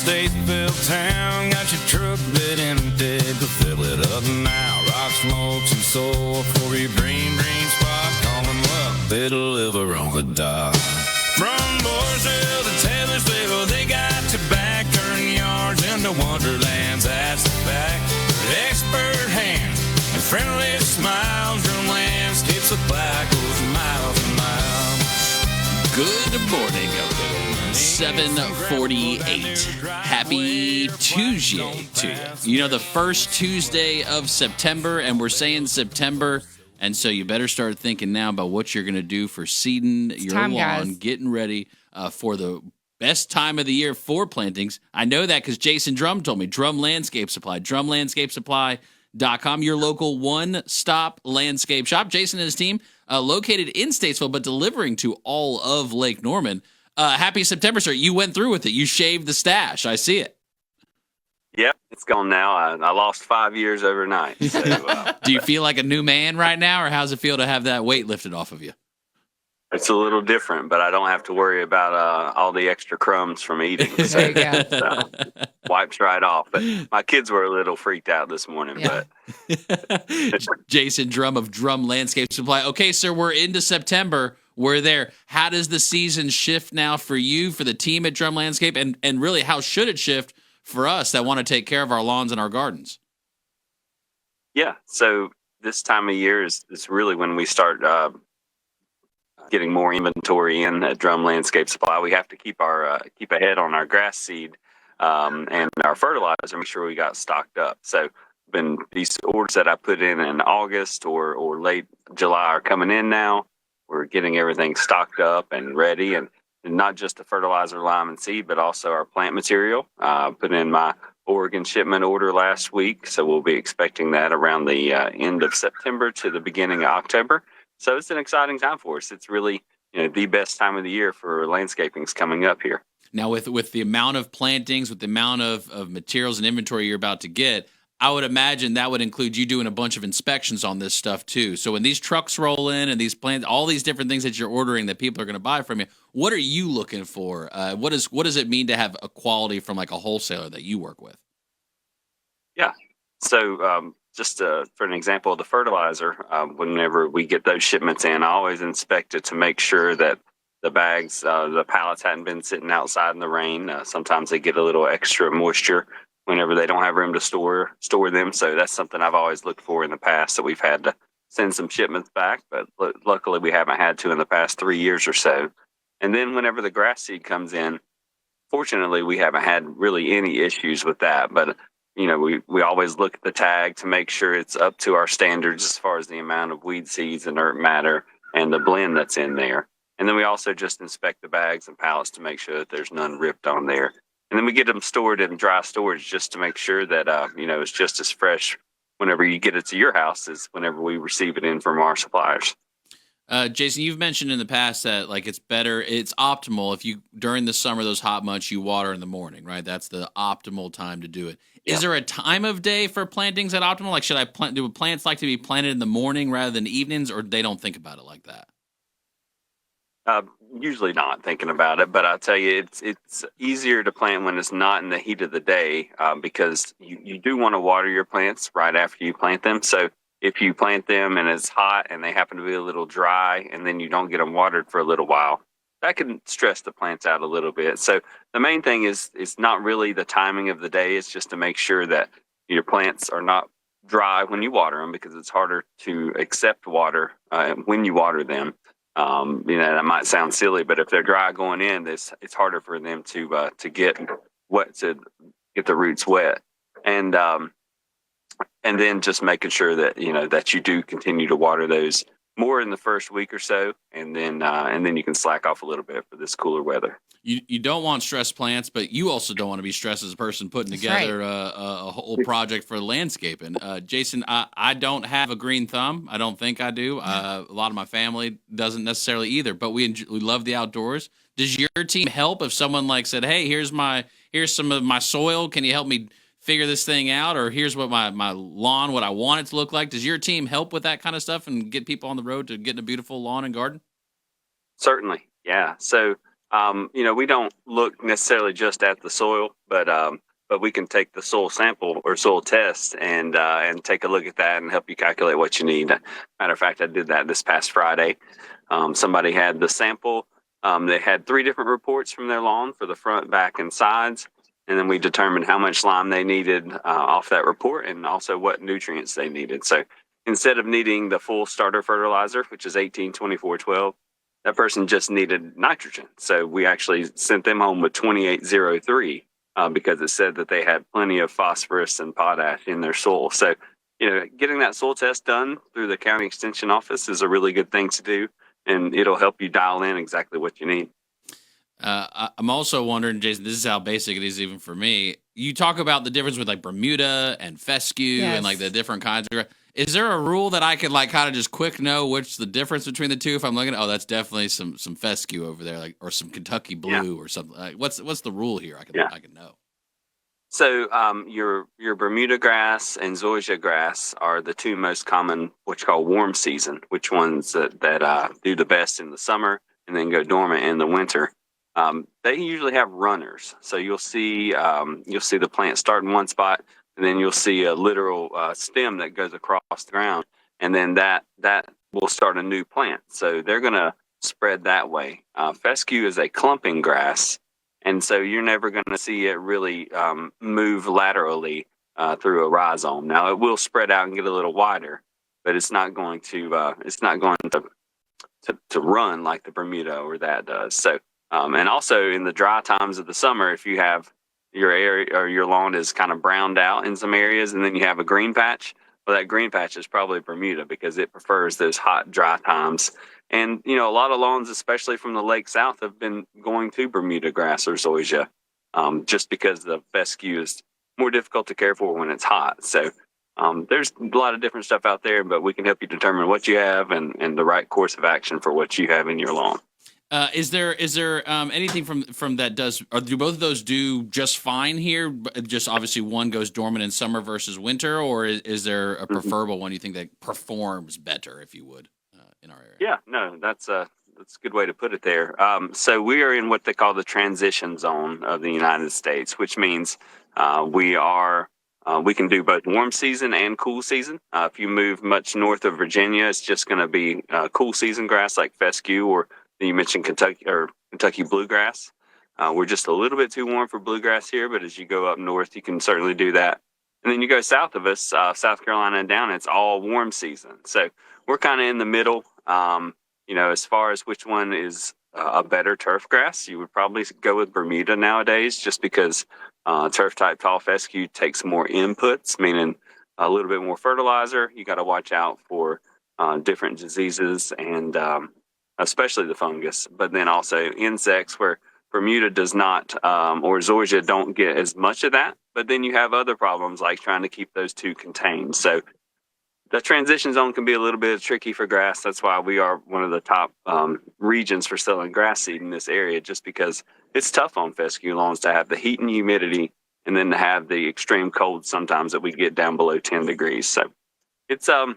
Statesville town, got your truck bed empty, but fill it up now. Rocks, mulch, and soil for your green spot. Call them up, they deliver on the dot. From Mooresville to Taylorsville, they got your back. Turn yards into wonderlands, that's the fact. Expert hands and friendly smiles, Drum Landscape Supply goes miles and miles. Good morning, 7:48. Happy Tuesday to you. You know, the first Tuesday of September, and we're saying September, and so you better start thinking now about what you're going to do for seeding your lawn, guys. Getting ready for the best time of the year for plantings. I know that because Jason Drum told me. Drum Landscape Supply, drumlandscapesupply.com, your local one-stop landscape shop. Jason and his team located in Statesville, but delivering to all of Lake Norman. Happy September, sir. You went through with it. You shaved the stash. I see it. Yep, it's gone now. I lost 5 years overnight. So, do you feel like a new man right now, or how's it feel to have that weight lifted off of you? It's a little different, but I don't have to worry about all the extra crumbs from eating. So, wipes right off. But my kids were a little freaked out this morning. Yeah. But Jason Drum of Drum Landscape Supply. Okay, sir, we're into September. We're there. How does the season shift now for you, for the team at Drum Landscape, and really how should it shift for us that want to take care of our lawns and our gardens? yeah, so this time of year is really when we start getting more inventory in at Drum Landscape Supply. We have to keep ahead on our grass seed and our fertilizer, make sure we got stocked up. So these orders that I put in August or late July are coming in now. We're getting everything stocked up and ready, and not just the fertilizer, lime, and seed, but also our plant material. Put in my Oregon shipment order last week, so we'll be expecting that around the end of September to the beginning of October. So it's an exciting time for us. It's really the best time of the year for landscaping is coming up here. Now, with the amount of plantings, with the amount of materials and inventory you're about to get, I would imagine that would include you doing a bunch of inspections on this stuff too. So when these trucks roll in and these plants, all these different things that you're ordering that people are going to buy from you, what are you looking for? What does it mean to have a quality from like a wholesaler that you work with? Yeah. So just for an example of the fertilizer, whenever we get those shipments in, I always inspect it to make sure that the bags, the pallets hadn't been sitting outside in the rain. Sometimes they get a little extra moisture whenever they don't have room to store them. So that's something I've always looked for in the past, that we've had to send some shipments back, but luckily we haven't had to in the past 3 years or so. And then whenever the grass seed comes in, fortunately we haven't had really any issues with that. But we always look at the tag to make sure it's up to our standards as far as the amount of weed seeds, inert matter, and the blend that's in there. And then we also just inspect the bags and pallets to make sure that there's none ripped on there. And then we get them stored in dry storage just to make sure that, it's just as fresh whenever you get it to your house as whenever we receive it in from our suppliers. Jason, you've mentioned in the past that it's optimal if you, during the summer, those hot months, you water in the morning, right? That's the optimal time to do it. Yeah. Is there a time of day for plantings that optimal? Like, do plants like to be planted in the morning rather than evenings, or they don't think about it like that? Usually not thinking about it, but I'll tell you, it's easier to plant when it's not in the heat of the day, because you do want to water your plants right after you plant them. So if you plant them and it's hot and they happen to be a little dry and then you don't get them watered for a little while, that can stress the plants out a little bit. So the main thing is not really the timing of the day. It's just to make sure that your plants are not dry when you water them, because it's harder to accept water when you water them. That might sound silly, but if they're dry going in, it's harder for them to get wet, to get the roots wet, and then just making sure that that you do continue to water those more in the first week or so, and then you can slack off a little bit for this cooler weather. You don't want stressed plants, but you also don't want to be stressed as a person putting together a whole project for landscaping. Jason, I don't have a green thumb. I don't think I do. A lot of my family doesn't necessarily either, but we love the outdoors. Does your team help if someone said, hey, here's some of my soil. Can you help me figure this thing out? Or here's what my lawn, what I want it to look like. Does your team help with that kind of stuff and get people on the road to getting a beautiful lawn and garden? Certainly. Yeah. So We don't look necessarily just at the soil, but we can take the soil sample or soil test and take a look at that and help you calculate what you need. Matter of fact, I did that this past Friday. Somebody had the sample. They had 3 different reports from their lawn for the front, back, and sides. And then we determined how much lime they needed off that report and also what nutrients they needed. So instead of needing the full starter fertilizer, which is 18-24-12, that person just needed nitrogen. So we actually sent them home with 2803 because it said that they had plenty of phosphorus and potash in their soil. So, getting that soil test done through the county extension office is a really good thing to do, and it'll help you dial in exactly what you need. I'm also wondering, Jason, this is how basic it is even for me. You talk about the difference with like Bermuda and fescue and like the different kinds of. Is there a rule that I could like kind of just quick know which the difference between the two? If I'm looking, that's definitely some fescue over there, like or some Kentucky blue or something. Like, what's the rule here? I can know. So your Bermuda grass and zoysia grass are the 2 most common what you call warm season, which ones that do the best in the summer and then go dormant in the winter. They usually have runners, so you'll see the plant start in one spot, and then you'll see a literal stem that goes across the ground, and then that will start a new plant. So they're going to spread that way. Fescue is a clumping grass, and so you're never going to see it really move laterally through a rhizome. Now it will spread out and get a little wider, but it's not going to run like the Bermuda or that does. So. And also in the dry times of the summer, if you have your area or your lawn is kind of browned out in some areas and then you have a green patch, well, that green patch is probably Bermuda because it prefers those hot, dry times. And, a lot of lawns, especially from the lake south, have been going to Bermuda grass or zoysia just because the fescue is more difficult to care for when it's hot. So there's a lot of different stuff out there, but we can help you determine what you have and the right course of action for what you have in your lawn. Is there anything from that or do both of those do just fine here? Just obviously one goes dormant in summer versus winter, or is there a preferable one you think that performs better, if you would, in our area? Yeah, no, that's a good way to put it there. So we are in what they call the transition zone of the United States, which means we can do both warm season and cool season. If you move much north of Virginia, it's just going to be cool season grass like fescue, or you mentioned Kentucky bluegrass. We're just a little bit too warm for bluegrass here, but as you go up north, you can certainly do that. And then you go south of us, South Carolina and down, it's all warm season. So we're kind of in the middle. As far as which one is a better turf grass, you would probably go with Bermuda nowadays, just because turf type tall fescue takes more inputs, meaning a little bit more fertilizer. You got to watch out for different diseases and especially the fungus, but then also insects, where Bermuda does not, or zoysia don't get as much of that. But then you have other problems like trying to keep those two contained. So the transition zone can be a little bit tricky for grass. That's why we are one of the top regions for selling grass seed in this area, just because it's tough on fescue lawns to have the heat and humidity and then to have the extreme cold sometimes that we get down below 10 degrees. So it's a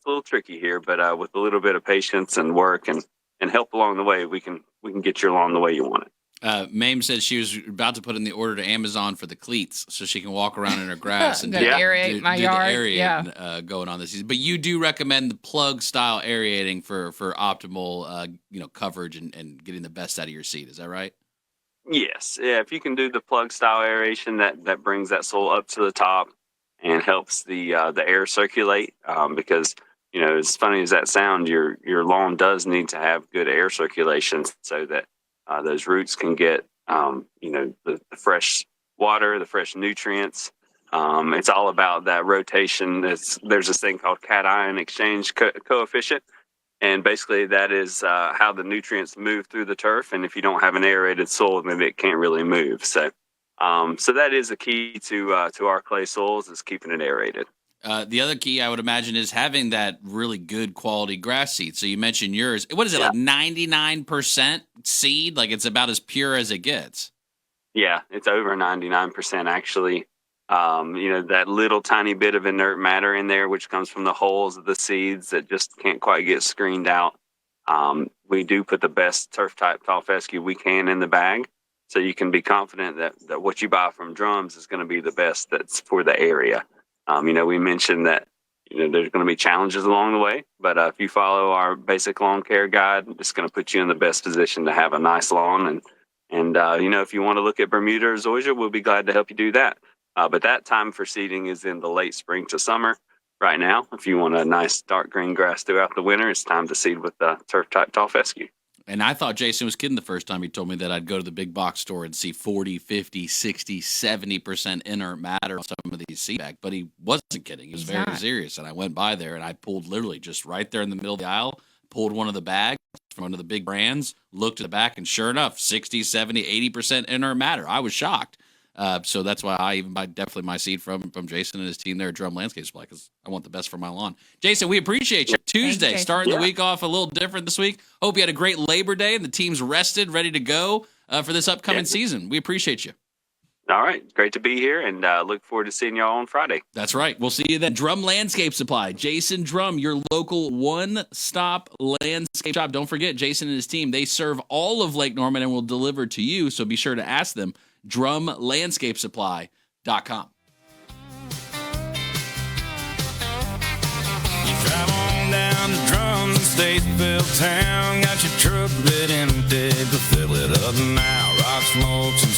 little tricky here, but with a little bit of patience and work and help along the way, we can get your lawn the way you want it. Mame said she was about to put in the order to Amazon for the cleats so she can walk around in her grass and aerate my yard. Going on this season. But you do recommend the plug style aerating for optimal coverage and getting the best out of your seed. Is that right? Yes. Yeah. If you can do the plug style aeration, that brings that soil up to the top and helps the air circulate, because as funny as that sounds, your lawn does need to have good air circulation so that those roots can get the fresh water, the fresh nutrients. It's all about that rotation. There's this thing called cation exchange coefficient, and basically that is how the nutrients move through the turf. And if you don't have an aerated soil, then it can't really move. So that is a key to our clay soils, is keeping it aerated. The other key, I would imagine, is having that really good quality grass seed. So you mentioned yours. What is it, like 99% seed? Like it's about as pure as it gets. Yeah, it's over 99% actually. That little tiny bit of inert matter in there, which comes from the holes of the seeds that just can't quite get screened out. we do put the best turf type tall fescue we can in the bag. So you can be confident that what you buy from Drums is going to be the best that's for the area. We mentioned that, there's going to be challenges along the way, but if you follow our basic lawn care guide, it's going to put you in the best position to have a nice lawn. And if you want to look at Bermuda or Zoysia, we'll be glad to help you do that. But that time for seeding is in the late spring to summer. Right now, if you want a nice dark green grass throughout the winter, it's time to seed with the turf type tall fescue. And I thought Jason was kidding the first time he told me that I'd go to the big box store and see 40, 50, 60, 70% inert matter on some of these seed bags. But he wasn't kidding. He was very serious. And I went by there and I pulled literally just right there in the middle of the aisle, pulled one of the bags from one of the big brands, looked at the back, and sure enough, 60, 70, 80% inert matter. I was shocked. So that's why I even buy definitely my seed from Jason and his team there at Drum Landscape Supply, because I want the best for my lawn. Jason, we appreciate you. Tuesday, starting the week off a little different this week. Hope you had a great Labor Day and the team's rested, ready to go for this upcoming season. We appreciate you. All right. Great to be here, and look forward to seeing y'all on Friday. That's right. We'll see you then. Drum Landscape Supply. Jason Drum, your local one-stop landscape shop. Don't forget, Jason and his team, they serve all of Lake Norman and will deliver to you, so be sure to ask them. DrumLandscapeSupply.com. Drive on down to Drums, Statesville town. Got your truck bed empty, but fill it up now. Rocks, mulch, and